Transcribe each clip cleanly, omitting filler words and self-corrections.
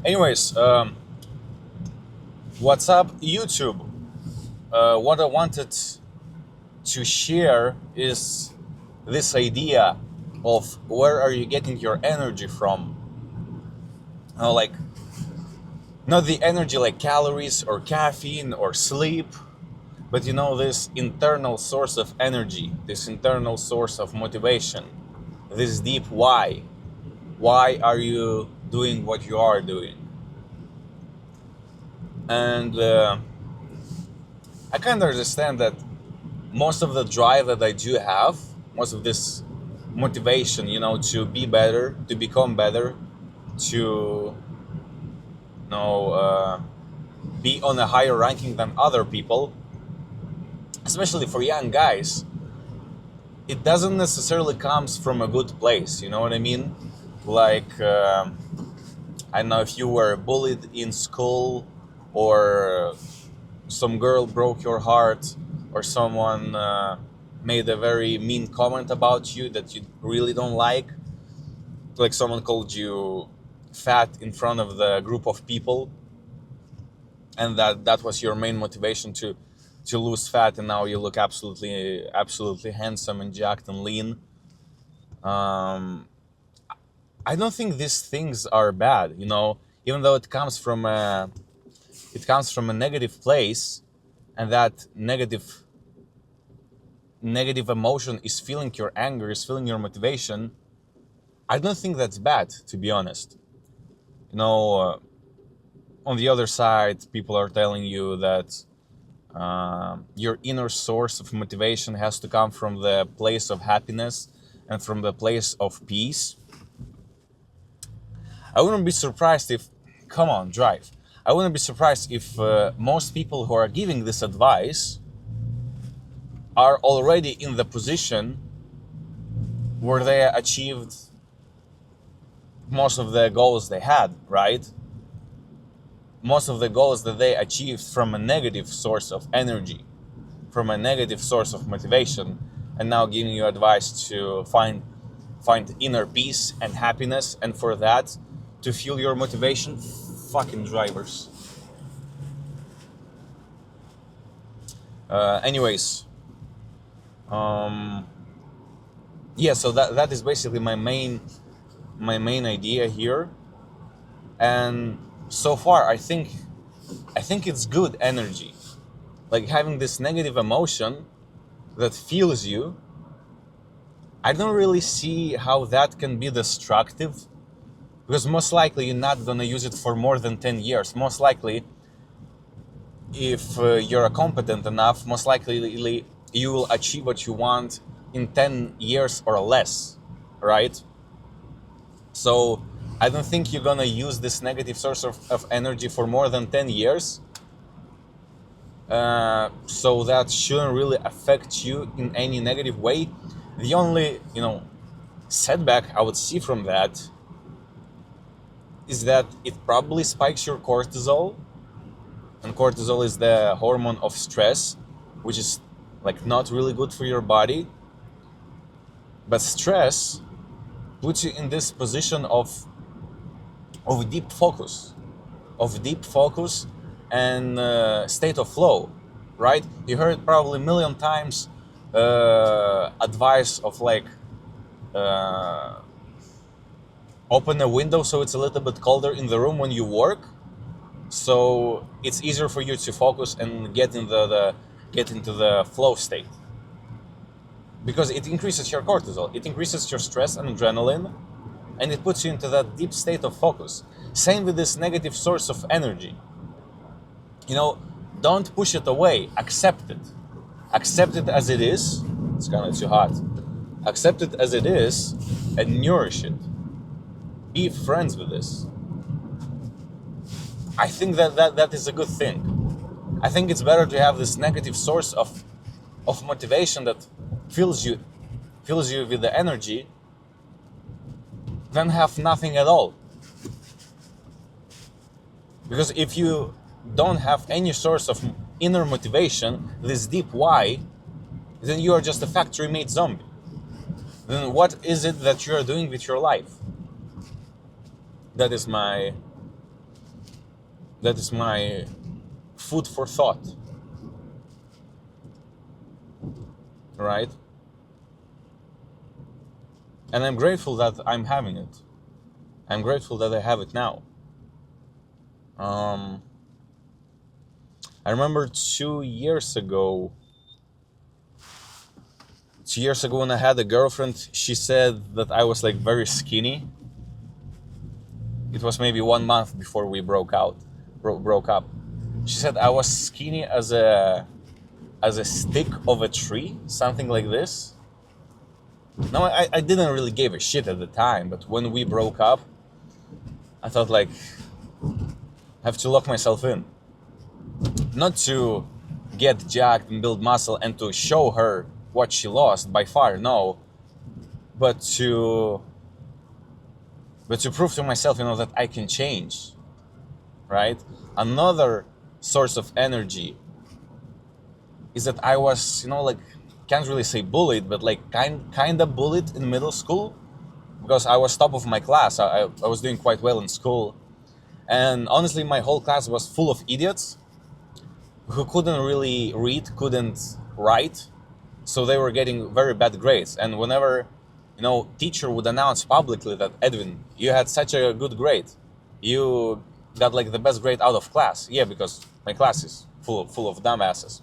Anyways, what's up, YouTube? What I wanted to share is this idea of where are you getting your energy from? Like, not the energy like calories or caffeine or sleep, but this internal source of energy, this internal source of motivation, this deep why. Why are you doing what you are doing? And I kind of understand that most of the drive that I do have, most of this motivation, to be better, to become better, to be on a higher ranking than other people, especially for young guys, it doesn't necessarily comes from a good place. You know what I mean? Like, I don't know if you were bullied in school, or some girl broke your heart, or someone made a very mean comment about you that you really don't like someone called you fat in front of the group of people, and that was your main motivation to lose fat, and now you look absolutely handsome and jacked and lean. I don't think these things are bad, even though it comes from a negative place, and that negative emotion is feeling your anger, is feeling your motivation. I don't think that's bad, to be honest. On the other side, people are telling you that your inner source of motivation has to come from the place of happiness and from the place of peace. I wouldn't be surprised if, come on, drive. I wouldn't be surprised if most people who are giving this advice are already in the position where they achieved most of the goals they had, right? Most of the goals that they achieved from a negative source of energy, from a negative source of motivation, and now giving you advice to find inner peace and happiness, and for that to fuel your motivation. Fucking drivers. Anyways, yeah, so that is basically my main idea here. And so far, I think it's good energy, like having this negative emotion that fuels you. I don't really see how that can be destructive, because most likely you're not gonna use it for more than 10 years. Most likely, if you're competent enough, most likely you will achieve what you want in 10 years or less, right? So I don't think you're gonna use this negative source of energy for more than 10 years. So that shouldn't really affect you in any negative way. The only, setback I would see from that is that it probably spikes your cortisol. And cortisol is the hormone of stress, which is like not really good for your body. But stress puts you in this position of deep focus, and state of flow, right? You heard probably a million times advice of like open a window so it's a little bit colder in the room when you work, so it's easier for you to focus and get into the flow state, because it increases your cortisol, it increases your stress and adrenaline, and it puts you into that deep state of focus. Same with this negative source of energy. Don't push it away. Accept it as it is. It's kind of too hot. Accept it as it is and nourish it. Be friends with this. I think that is a good thing. I think it's better to have this negative source of motivation that fills you with the energy than have nothing at all. Because if you don't have any source of inner motivation, this deep why, then you are just a factory-made zombie. Then what is it that you are doing with your life? That is my That is my food for thought, right? And I'm grateful that I'm having it. I'm grateful that I have it now. Um, I remember 2 years ago when I had a girlfriend, she said that I was like very skinny. It was maybe 1 month before we broke up. She said I was skinny as a stick of a tree, something like this. No, I didn't really give a shit at the time, but when we broke up, I thought like, I have to lock myself in. Not to get jacked and build muscle and to show her what she lost, by far, no. But to prove to myself, that I can change, right? Another source of energy is that I was, like, can't really say bullied, but like kind of bullied in middle school, because I was top of my class. I was doing quite well in school, and honestly, my whole class was full of idiots who couldn't really read, couldn't write, so they were getting very bad grades. And whenever, teacher would announce publicly that, Edwin, you had such a good grade, you got like the best grade out of class. Yeah, because my class is full of dumbasses.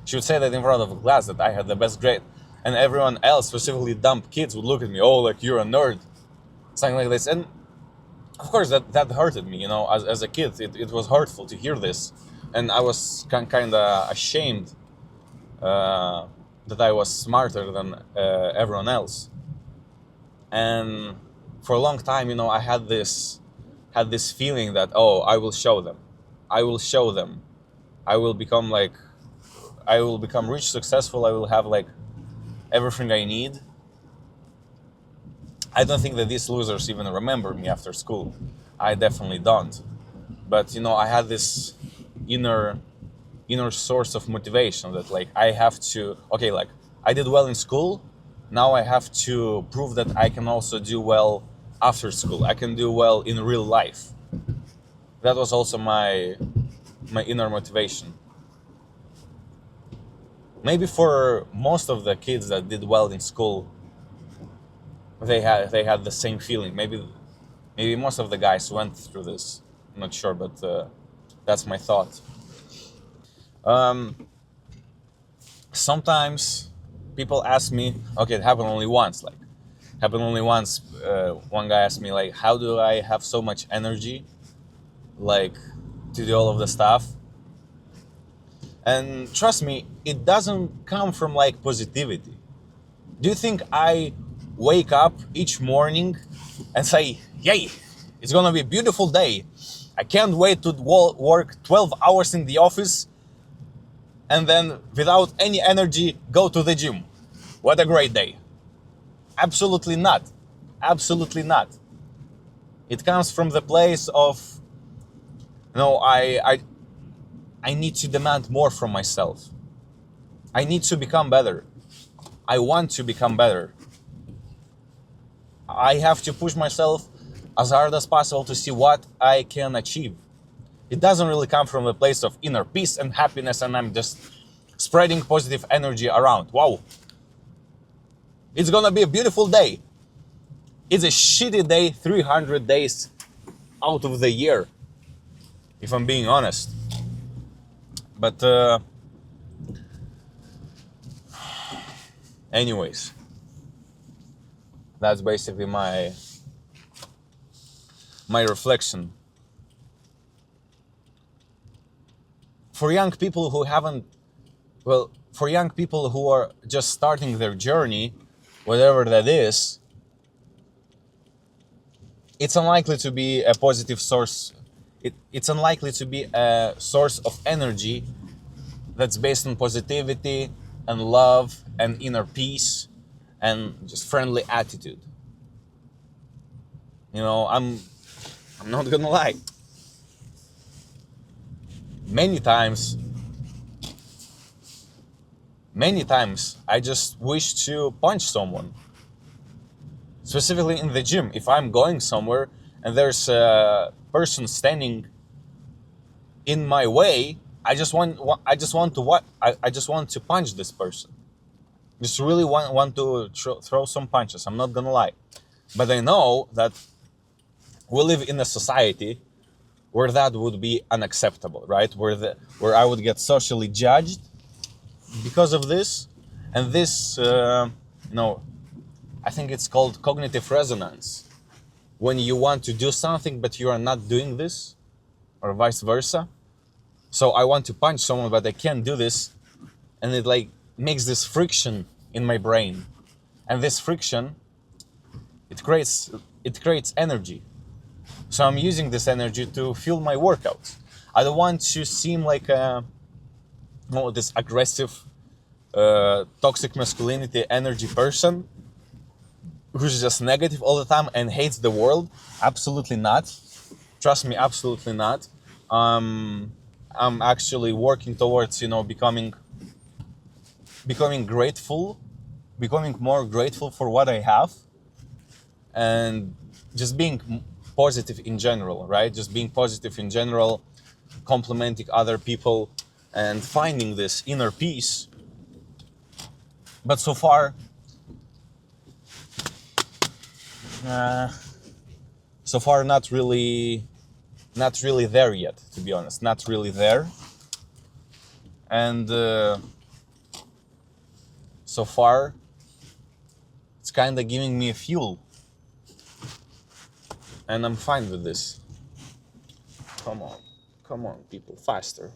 She would say that in front of a class that I had the best grade, and everyone else, specifically dumb kids, would look at me, oh, like you're a nerd, something like this. And of course that hurted me, as a kid. It was hurtful to hear this, and I was kind of ashamed that I was smarter than everyone else. And for a long time, I had this feeling that, oh, I will show them, I will become rich, successful, I will have like everything I need. I don't think that these losers even remember me after school. I definitely don't. But I had this inner source of motivation that like I have to, okay, like I did well in school, now I have to prove that I can also do well after school. I can do well in real life. That was also my inner motivation. Maybe for most of the kids that did well in school, they had the same feeling. Maybe most of the guys went through this. I'm not sure, but that's my thought. Sometimes people ask me, okay, it happened only once. One guy asked me, like, how do I have so much energy, like, to do all of the stuff? And trust me, it doesn't come from like positivity. Do you think I wake up each morning and say, yay, it's gonna be a beautiful day, I can't wait to work 12 hours in the office, and then without any energy go to the gym? What a great day. Absolutely not. Absolutely not. It comes from the place of, I need to demand more from myself. I need to become better. I want to become better. I have to push myself as hard as possible to see what I can achieve. It doesn't really come from a place of inner peace and happiness, and I'm just spreading positive energy around. Wow. It's gonna be a beautiful day. It's a shitty day 300 days out of the year, if I'm being honest. But anyways, that's basically my reflection. For young people who are just starting their journey, whatever that is, it's unlikely to be a positive source. It's unlikely to be a source of energy that's based on positivity and love and inner peace and just friendly attitude. I'm not gonna lie. Many times I just wish to punch someone. Specifically in the gym, if I'm going somewhere and there's a person standing in my way, I just want to punch this person. Just really want to throw some punches. I'm not gonna lie, but I know that we live in a society where that would be unacceptable, right? Where I would get socially judged because of this, and this, I think it's called cognitive resonance. When you want to do something but you are not doing this, or vice versa. So I want to punch someone but I can't do this, and it like makes this friction in my brain, and this friction, it creates energy. So I'm using this energy to fuel my workouts. I don't want to seem like this aggressive, toxic masculinity energy person who's just negative all the time and hates the world. Absolutely not. Trust me, absolutely not. I'm actually working towards, becoming grateful, becoming more grateful for what I have, and just being positive in general, right? Just being positive in general, complimenting other people, and finding this inner peace. But so far, not really, there yet. To be honest, not really there. And so far, it's kind of giving me a fuel, and I'm fine with this. Come on, people, faster.